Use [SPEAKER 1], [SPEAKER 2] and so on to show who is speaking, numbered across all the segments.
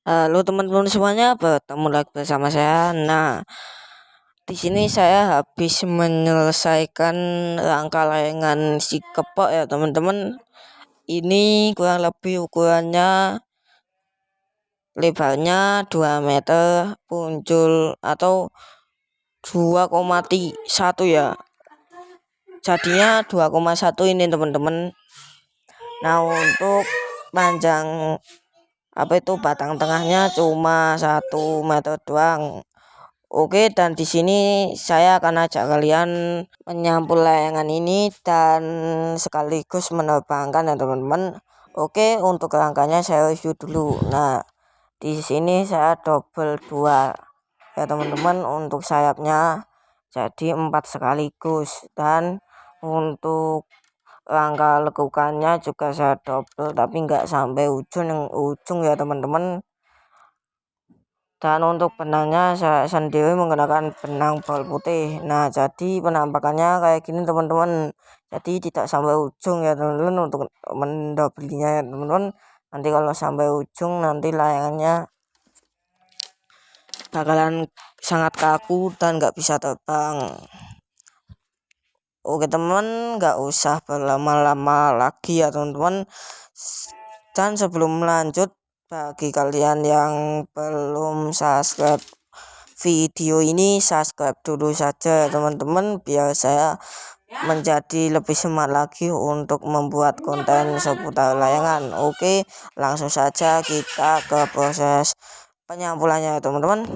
[SPEAKER 1] Halo teman-teman semuanya, bertemu lagi bersama saya. Nah, di sini saya habis menyelesaikan rangka layangan si kepok ya teman-teman. Ini kurang lebih ukurannya lebarnya 2 meter, punjul atau 2,1 ya. Jadinya 2,1 ini teman-teman. Nah, untuk panjang batang tengahnya cuma 1 meter doang. Oke, dan di sini saya akan ajak kalian menyampul layangan ini dan sekaligus menerbangkan ya teman-teman. Oke, untuk rangkanya saya review dulu. Nah, di sini saya double 2 ya teman-teman untuk sayapnya, jadi 4 sekaligus. Dan untuk rangka lekukannya juga saya double, tapi nggak sampai ujung ya teman-teman. Dan untuk benangnya saya sendiri menggunakan benang bol putih. Nah, jadi penampakannya kayak gini teman-teman. Jadi tidak sampai ujung ya teman-teman untuk mendobelnya ya teman-teman. Nanti kalau sampai ujung nanti layangannya bakalan sangat kaku dan nggak bisa terbang. Oke teman, nggak usah berlama-lama lagi ya teman-teman. Dan sebelum lanjut, bagi kalian yang belum subscribe video ini, subscribe dulu saja teman-teman, biar saya menjadi lebih semangat lagi untuk membuat konten seputar layangan. Oke, langsung saja kita ke proses penyampulannya teman-teman.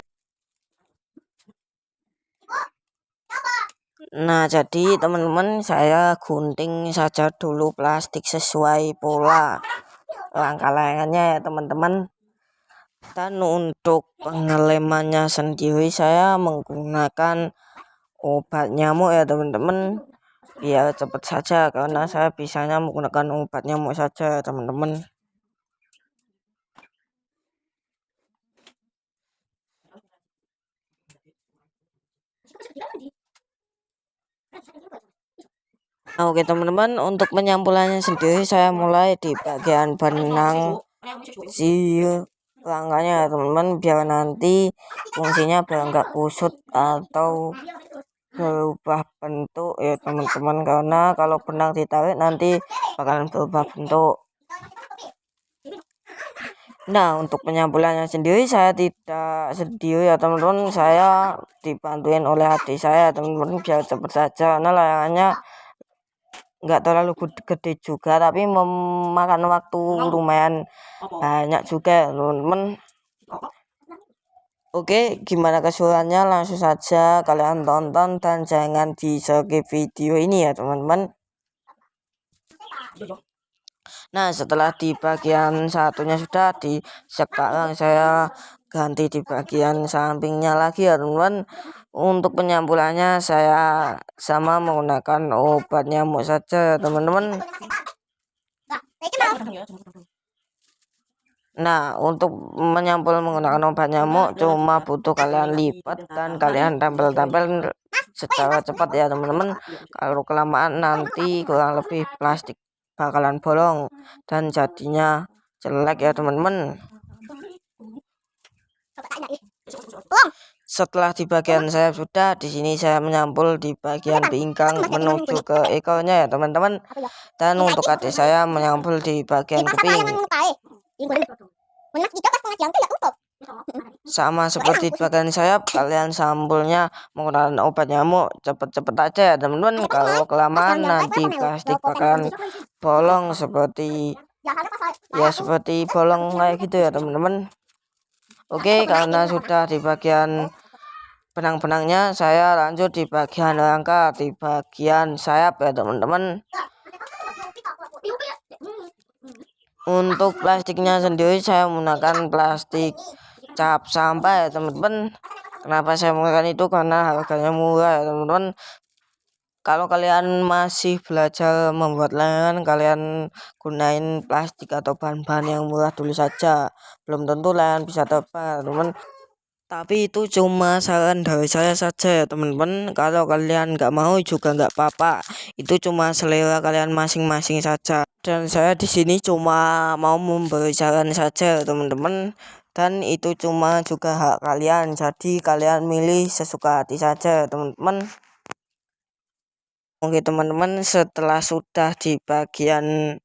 [SPEAKER 1] Nah, jadi teman-teman, saya gunting saja dulu plastik sesuai pola rangka layangannya ya teman-teman. Dan untuk pengelemannya sendiri saya menggunakan obat nyamuk ya teman-teman, biar cepat saja karena saya bisanya menggunakan obat nyamuk saja teman-teman. Nah, oke teman-teman, untuk penyampulannya sendiri saya mulai di bagian benang si rangkanya ya teman-teman, biar nanti fungsinya biar nggak kusut atau berubah bentuk ya teman-teman, karena kalau benang ditarik nanti bakalan berubah bentuk. Nah, untuk penyampulannya sendiri saya tidak sendiri ya teman-teman, saya dibantuin oleh adik saya teman-teman, biar cepat saja karena layangannya nggak terlalu gede juga tapi memakan waktu lumayan banyak juga teman-teman. Oke, gimana keseruannya langsung saja kalian tonton dan jangan di skip video ini ya teman-teman. Nah, setelah di bagian satunya sudah, sekarang saya ganti di bagian sampingnya lagi ya teman-teman. Untuk penyampulannya saya sama menggunakan obat nyamuk saja teman-teman. Nah, untuk menyampul menggunakan obat nyamuk cuma butuh kalian lipat dan kalian tempel-tempel secara cepat ya teman-teman. Kalau kelamaan nanti kurang lebih plastik bakalan bolong dan jadinya jelek ya teman-teman. Setelah di bagian sayap sudah, di sini saya menyampul di bagian pinggang menuju ke ekornya ya teman-teman. Dan untuk adik saya menyampul di bagian kuping. Sama seperti bagian sayap, kalian sampulnya menggunakan obat nyamuk cepet-cepet aja ya teman-teman. Kalau kelamaan nanti plastik bakalan bolong seperti bolong kayak gitu ya teman-teman. Oke, karena sudah di bagian benang-benangnya, saya lanjut di bagian rangka, di bagian sayap ya teman-teman. Untuk plastiknya sendiri saya menggunakan plastik cap sampah ya teman-teman. Kenapa saya menggunakan itu? Karena harganya murah ya teman-teman. Kalau kalian masih belajar membuat layangan, kalian gunain plastik atau bahan-bahan yang murah dulu saja. Belum tentu layangan bisa terbang teman-teman. Tapi itu cuma saran dari saya saja ya teman-teman. Kalau kalian nggak mau juga nggak apa-apa. Itu cuma selera kalian masing-masing saja. Dan saya di sini cuma mau memberi saran saja teman-teman. dan itu cuma juga hak kalian, jadi kalian milih sesuka hati saja teman-teman. Oke teman-teman, setelah sudah di bagian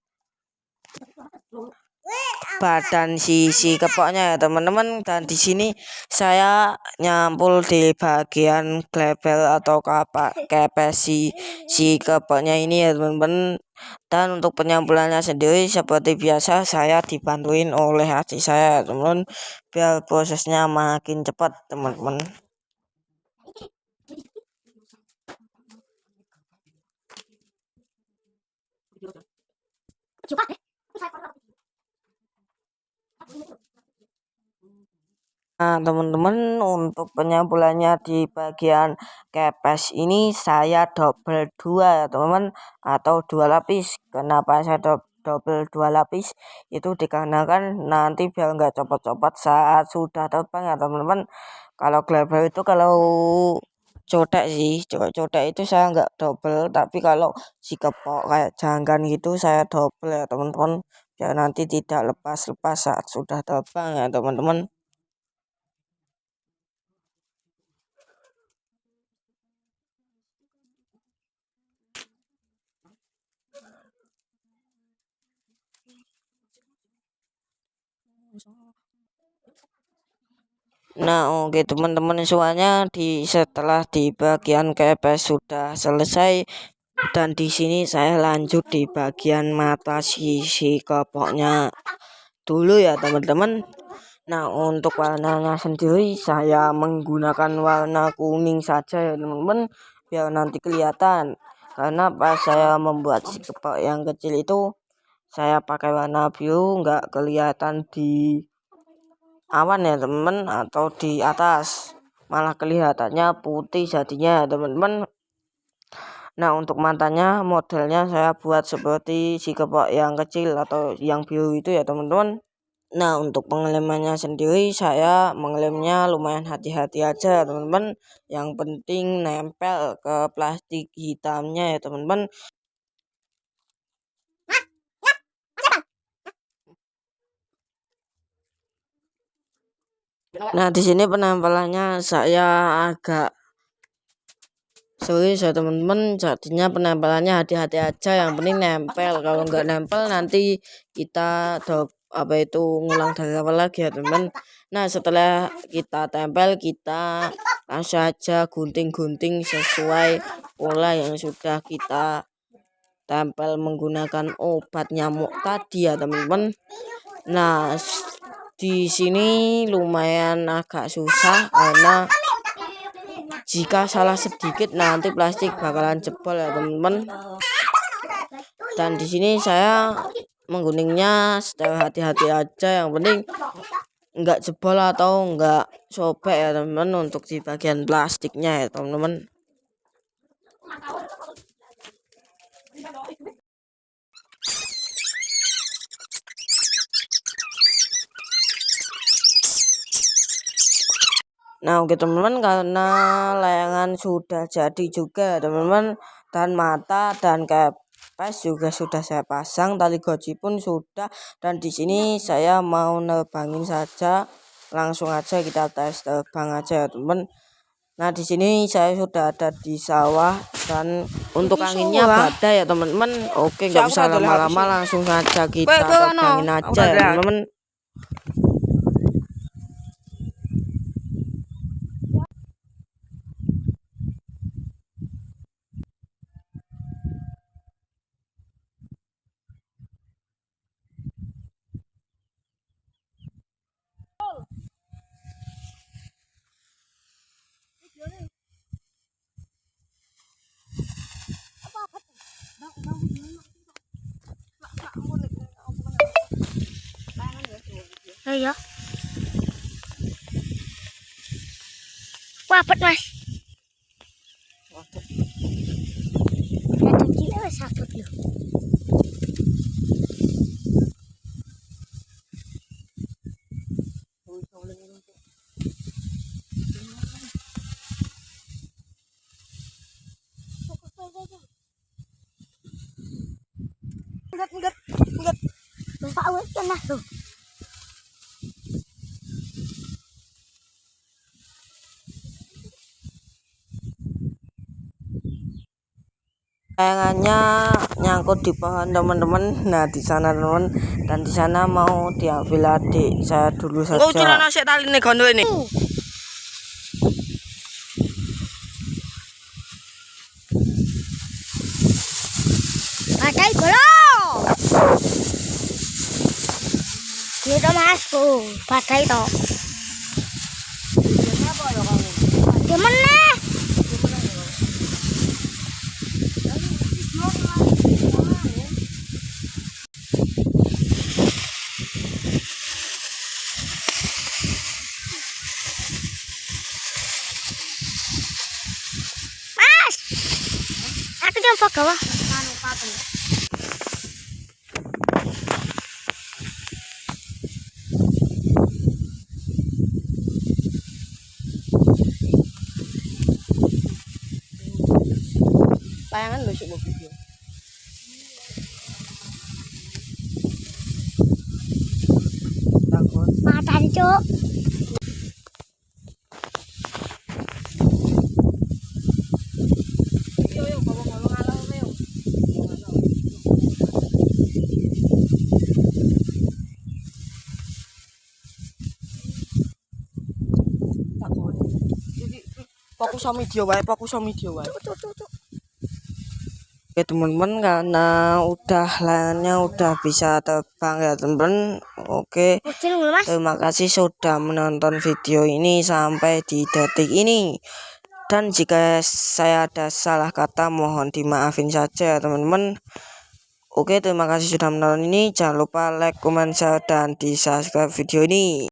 [SPEAKER 1] badan si kepoknya ya teman-teman, dan di sini saya nyampul di bagian glebel atau kepes si kepoknya ini ya teman-teman. Dan untuk penyampulannya sendiri seperti biasa saya dibantuin oleh adik saya ya teman-teman, biar prosesnya makin cepat teman-teman. Nah teman-teman, untuk penyampulannya di bagian kepes ini saya double 2 ya teman-teman, atau 2 lapis. Kenapa saya double 2 lapis? Itu dikarenakan nanti biar nggak copot-copot saat sudah terbang ya teman-teman. Kalau glebel itu kalau cotek sih, cotek itu saya nggak double, tapi kalau si kepok kayak janggan gitu saya double ya teman-teman, biar nanti tidak lepas-lepas saat sudah terbang ya teman-teman. Nah oke teman-teman, semuanya setelah di bagian kepes sudah selesai, dan di sini saya lanjut di bagian mata si kepoknya dulu ya teman-teman. Nah untuk warnanya sendiri saya menggunakan warna kuning saja ya teman-teman, biar nanti kelihatan. Karena pas saya membuat si kepok yang kecil itu saya pakai warna biru, nggak kelihatan di awan ya teman-teman, atau di atas, malah kelihatannya putih jadinya ya teman-teman. Nah untuk matanya modelnya saya buat seperti si kepok yang kecil atau yang biru itu ya teman-teman. Nah untuk pengelemannya sendiri saya mengelemnya lumayan hati-hati aja teman-teman, yang penting nempel ke plastik hitamnya ya teman-teman. Nah di sini penempelannya saya agak sorry ya teman-teman, jadinya penempelannya hati-hati aja, yang penting nempel. Kalau nggak nempel nanti kita ngulang dari awal lagi ya teman-teman. Nah setelah kita tempel, kita langsung aja gunting-gunting sesuai pola yang sudah kita tempel menggunakan obat nyamuk tadi ya teman-teman. Nah di sini lumayan agak susah karena jika salah sedikit nanti plastik bakalan jebol ya teman-teman. Dan di sini saya mengguningnya secara hati-hati aja, yang penting nggak jebol atau nggak sobek ya teman-teman, untuk di bagian plastiknya ya teman-teman. Nah oke teman-teman, karena layangan sudah jadi juga teman-teman, dan mata dan kepes juga sudah saya pasang, tali goji pun sudah, dan di sini saya mau nerbangin saja, langsung aja kita tes terbang aja ya teman-teman. Nah di sini saya sudah ada di sawah, dan untuk anginnya badai ya teman-teman. Oke, nggak bisa lama-lama, langsung saja kita terbangin aja ya teman-teman.
[SPEAKER 2] Ya. Wapet mas. Kelihatan gila wes sakit loh. Enggak. Bapak awet kena tuh.
[SPEAKER 1] Layangannya nyangkut di pohon teman-teman. Nah di sana teman, dan di sana mau diambil adik saya dulu saja. Kau curang nasi tali nih gondo ini.
[SPEAKER 2] Padahal golo. Gitu masku. Padahal itu. Gimana? Mas, aku coba gawa.
[SPEAKER 1] Layangan lu sih video. Takut.
[SPEAKER 2] Madan cuk.
[SPEAKER 1] Fokus sama video wae. Oke teman-teman, karena udah layangannya udah bisa terbang ya teman-teman. Oke,
[SPEAKER 2] Kecil dulu mas.
[SPEAKER 1] terima kasih sudah menonton video ini sampai di detik ini. Dan jika saya ada salah kata mohon dimaafin saja ya teman-teman. Oke, terima kasih sudah menonton ini. Jangan lupa like, comment, share, dan di subscribe video ini.